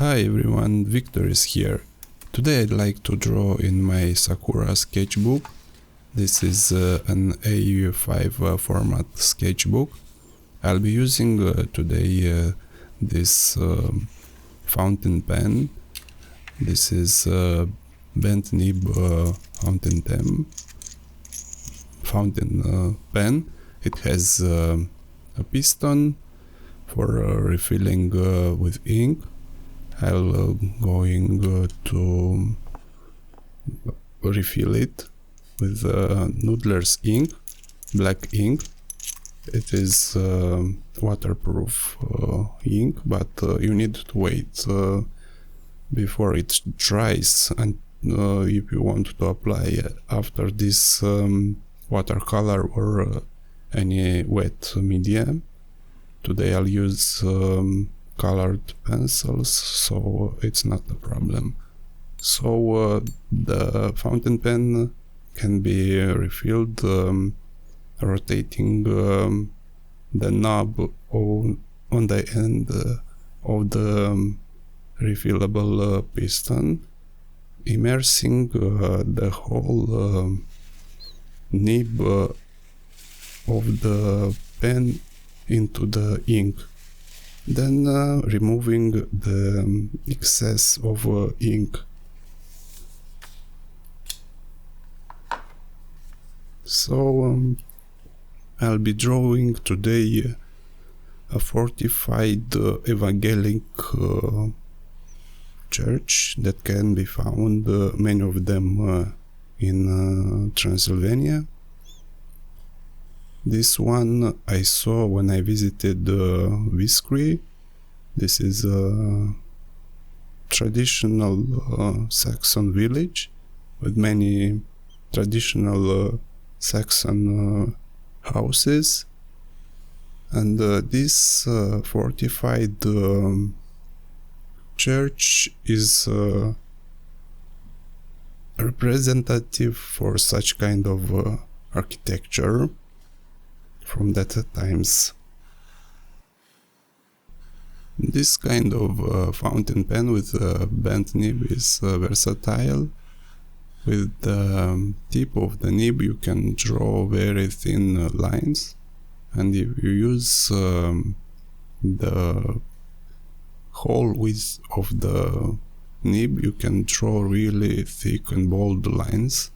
Hi everyone, Victor is here. Today I'd like to draw in my Sakura sketchbook. This is an A5 format sketchbook. I'll be using today this fountain pen. This is Bent Nib Fountain pen. It has a piston for refilling with ink. I'll going to refill it with Noodlers ink, black ink. It is waterproof ink, but you need to wait before it dries, and if you want to apply after this watercolor or any wet medium. Today I'll use colored pencils, so it's not a problem. So the fountain pen can be refilled rotating the knob on the end of the refillable piston, immersing the whole nib of the pen into the ink. Then removing the excess of ink. So I'll be drawing today a fortified evangelic church that can be found, many of them in Transylvania. This one I saw when I visited Viscri. This is a traditional Saxon village with many traditional Saxon houses, and this fortified church is representative for such kind of architecture from that times. This kind of fountain pen with bent nib is versatile. With the tip of the nib you can draw very thin lines, and if you use the whole width of the nib you can draw really thick and bold lines.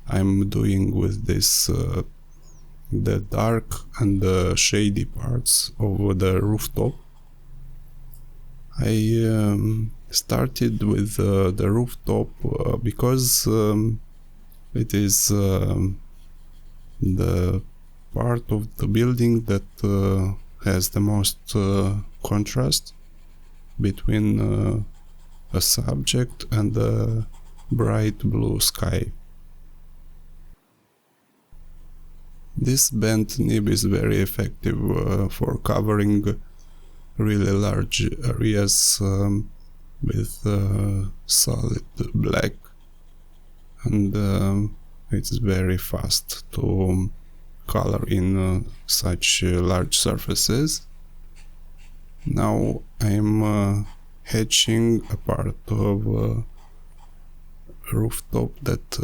I'm doing with this the dark and the shady parts of the rooftop. I started with the rooftop because it is the part of the building that has the most contrast between a subject and a bright blue sky. This bent nib is very effective for covering really large areas with solid black, and it's very fast to color in such large surfaces. Now I'm hatching a part of rooftop that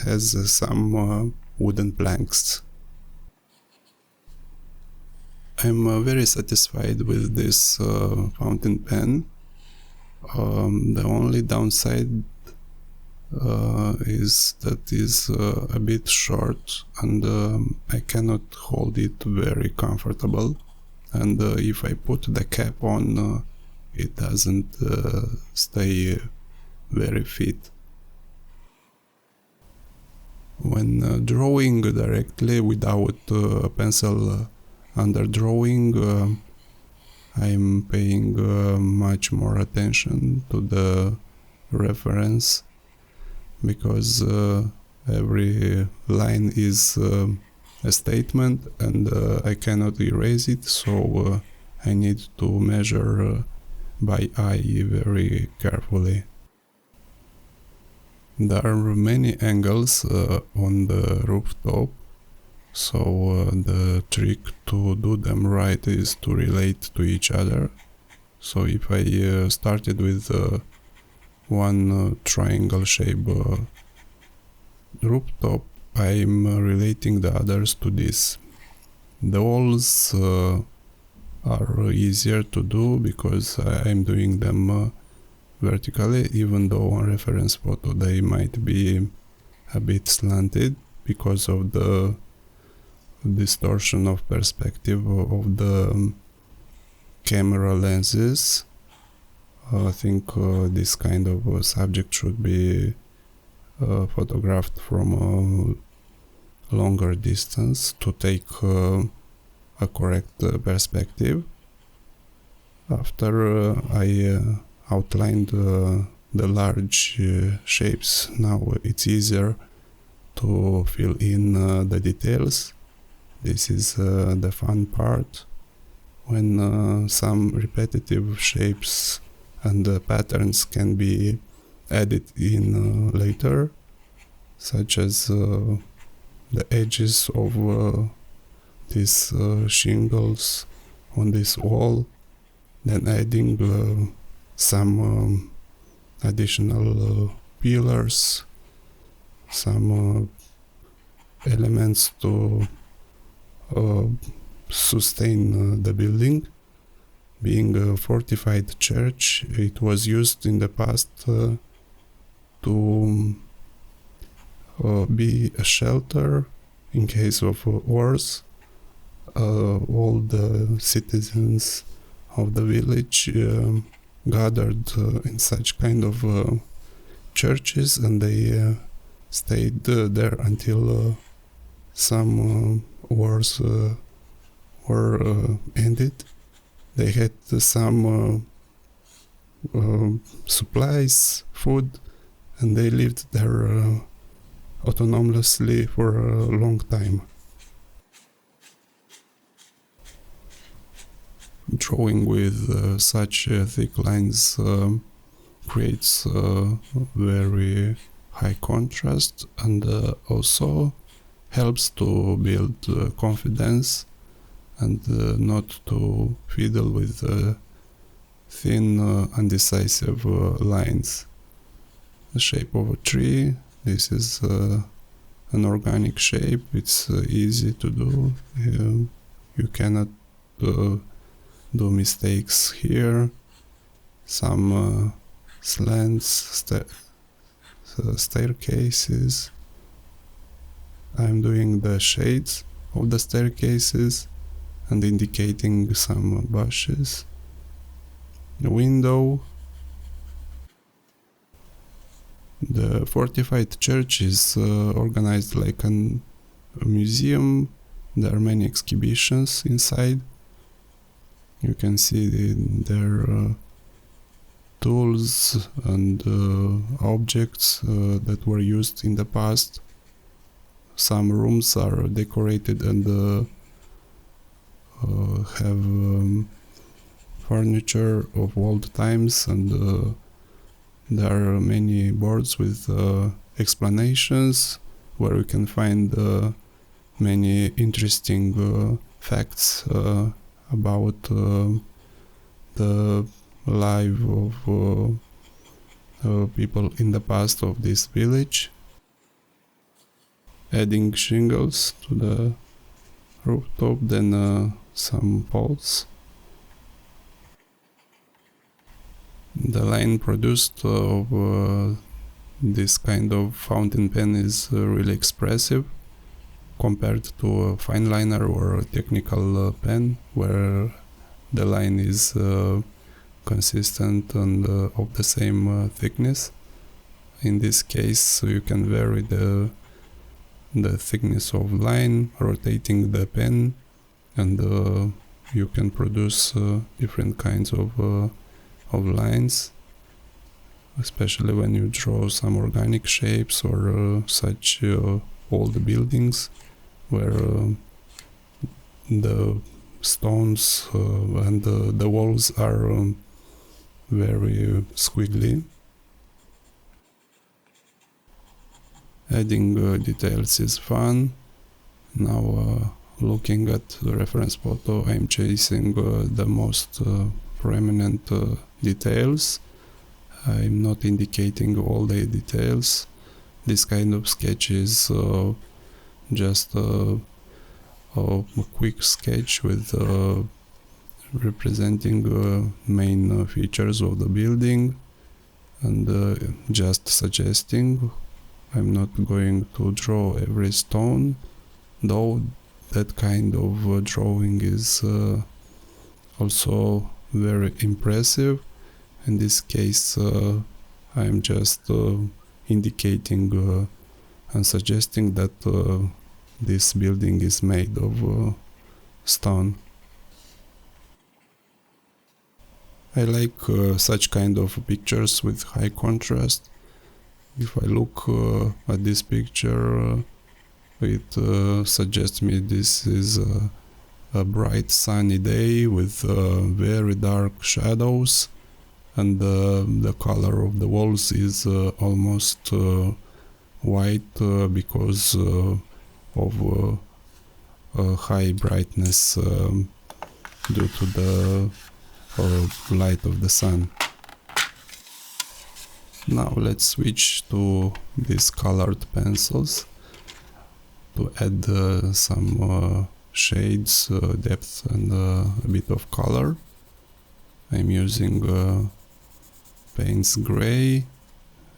has some wooden planks. I'm very satisfied with this fountain pen. The only downside is that is a bit short, and I cannot hold it very comfortable, and if I put the cap on it doesn't stay very fit. When drawing directly without a pencil under drawing, I'm paying much more attention to the reference, because every line is a statement and I cannot erase it, so I need to measure by eye very carefully. There are many angles on the rooftop, so the trick to do them right is to relate to each other So if I started with one triangle shape rooftop, I'm relating the others to this. The walls are easier to do because I'm doing them vertically, even though on reference photo they might be a bit slanted because of the distortion of perspective of the camera lenses. I think this kind of subject should be photographed from a longer distance to take a correct perspective. After I outlined the large shapes, now it's easier to fill in the details. This is the fun part, when some repetitive shapes and patterns can be added in later, such as the edges of these shingles on this wall, then adding some additional pillars, some elements to sustain the building. Being a fortified church, it was used in the past to be a shelter in case of wars. All the citizens of the village gathered in such kind of churches, and they stayed there until some wars were ended. They had some supplies, food, and they lived there autonomously for a long time. Drawing with such thick lines creates very high contrast, and also helps to build confidence and not to fiddle with thin, undecisive lines. The shape of a tree, this is an organic shape, it's easy to do. You cannot do mistakes here. Some slants, staircases. I'm doing the shades of the staircases and indicating some bushes. The window. The fortified church is organized like a museum. There are many exhibitions inside. You can see their tools and objects that were used in the past. Some rooms are decorated and have furniture of old times, and there are many boards with explanations where you can find many interesting facts about the life of people in the past of this village. Adding shingles to the rooftop, then some poles. The line produced of this kind of fountain pen is really expressive compared to a fine liner or a technical pen, where the line is consistent and of the same thickness. In this case, you can vary the thickness of line, rotating the pen, and you can produce different kinds of lines, especially when you draw some organic shapes or such old buildings where the stones and the walls are very squiggly. Adding details is fun. Now looking at the reference photo, I'm chasing the most prominent details. I'm not indicating all the details. This kind of sketch is just a quick sketch with representing main features of the building and just suggesting. I'm not going to draw every stone, though that kind of drawing is also very impressive. In this case I'm just indicating and suggesting that this building is made of stone. I like such kind of pictures with high contrast. If I look at this picture, it suggests me this is a bright sunny day with very dark shadows, and the color of the walls is almost white because of high brightness due to the light of the sun. Now let's switch to these colored pencils to add some shades, depth and a bit of color. I'm using Payne's Gray.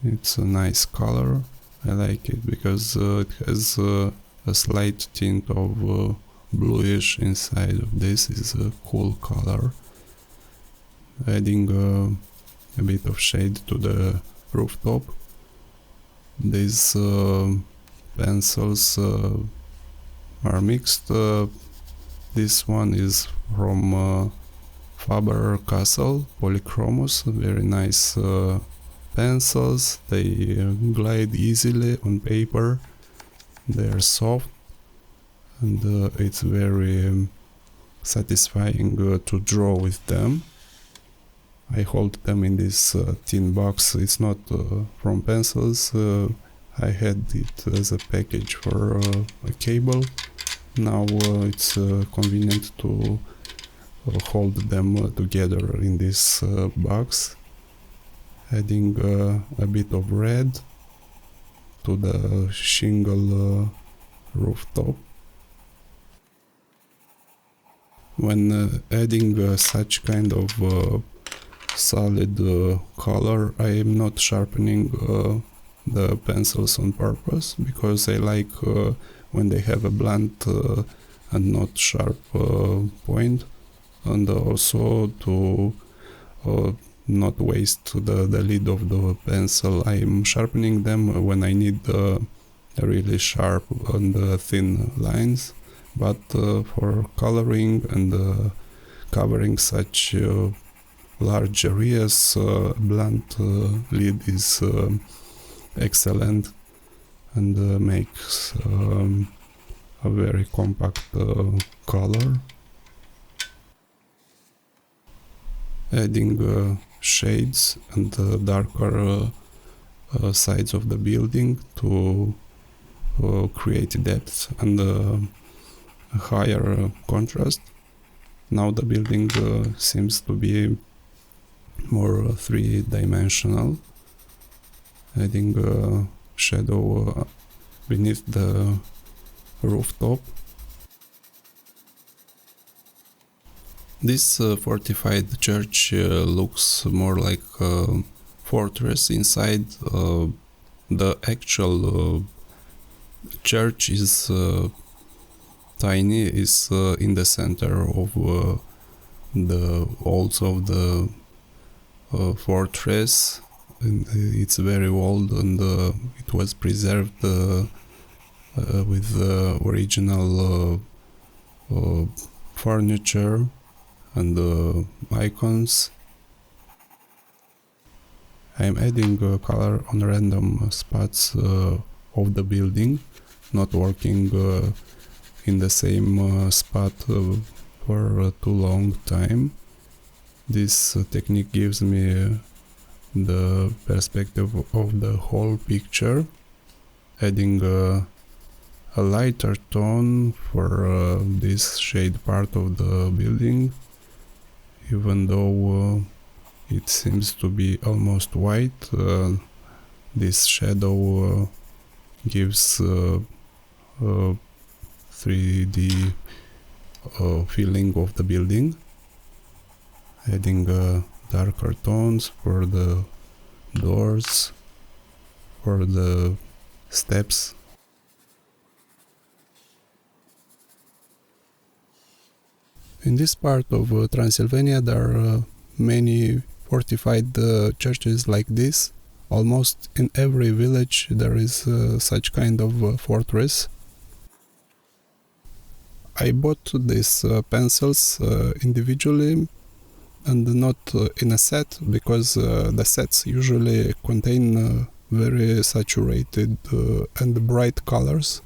It's a nice color. I like it because it has a slight tint of bluish inside of this. Is a cool color. Adding a bit of shade to the rooftop. These pencils are mixed. This one is from Faber Castell, Polychromos, very nice pencils. They glide easily on paper. They are soft and it's very satisfying to draw with them. I hold them in this tin box. It's not from pencils. I had it as a package for a cable. Now it's convenient to hold them together in this box. Adding a bit of red to the shingle rooftop. When adding such kind of solid color, I am not sharpening the pencils on purpose, because I like when they have a blunt and not sharp point, and also to not waste the lid of the pencil. I am sharpening them when I need really sharp and thin lines, but for coloring and covering such large areas, blunt lid is excellent and makes a very compact color. Adding shades and darker sides of the building to create depth and a higher contrast. Now the building seems to be more three-dimensional. Adding shadow beneath the rooftop. This fortified church looks more like a fortress inside. The actual church is tiny, is in the center of the walls of the fortress. And it's very old and it was preserved with the original furniture and icons. I'm adding color on random spots of the building, not working in the same spot for too long time. This technique gives me the perspective of the whole picture. Adding a lighter tone for this shade part of the building even though it seems to be almost white. This shadow gives 3D feeling of the building, adding darker tones for the doors, for the steps. In this part of Transylvania there are many fortified churches like this. Almost in every village there is such kind of fortress. I bought these pencils individually and not in a set, because the sets usually contain very saturated and bright colors,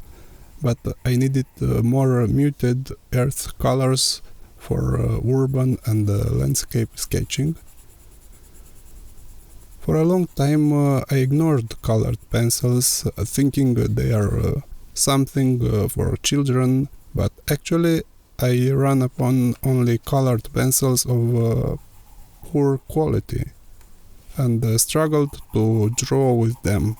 but I needed more muted earth colors for urban and landscape sketching. For a long time I ignored colored pencils, thinking they are something for children, but actually I ran upon only colored pencils of poor quality and struggled to draw with them.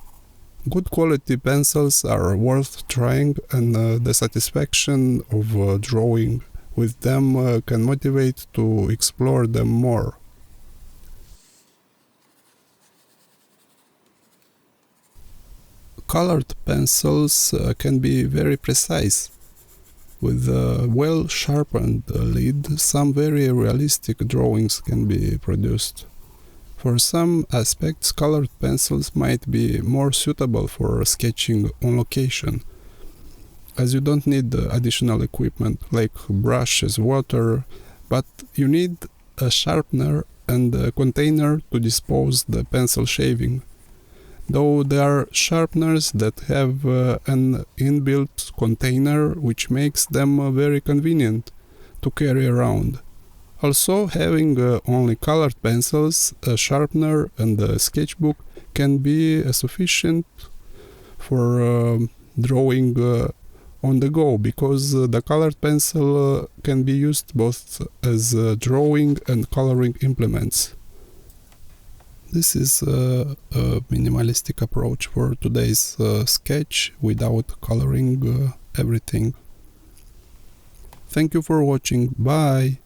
Good quality pencils are worth trying, and the satisfaction of drawing with them can motivate to explore them more. Colored pencils can be very precise. With a well-sharpened lid, some very realistic drawings can be produced. For some aspects, colored pencils might be more suitable for sketching on location, as you don't need additional equipment like brushes, water, but you need a sharpener and a container to dispose the pencil shaving. Though there are sharpeners that have an inbuilt container, which makes them very convenient to carry around. Also, having only colored pencils, a sharpener and a sketchbook can be sufficient for drawing on the go, because the colored pencil can be used both as drawing and coloring implements. This is a minimalistic approach for today's sketch without coloring everything. Thank you for watching. Bye!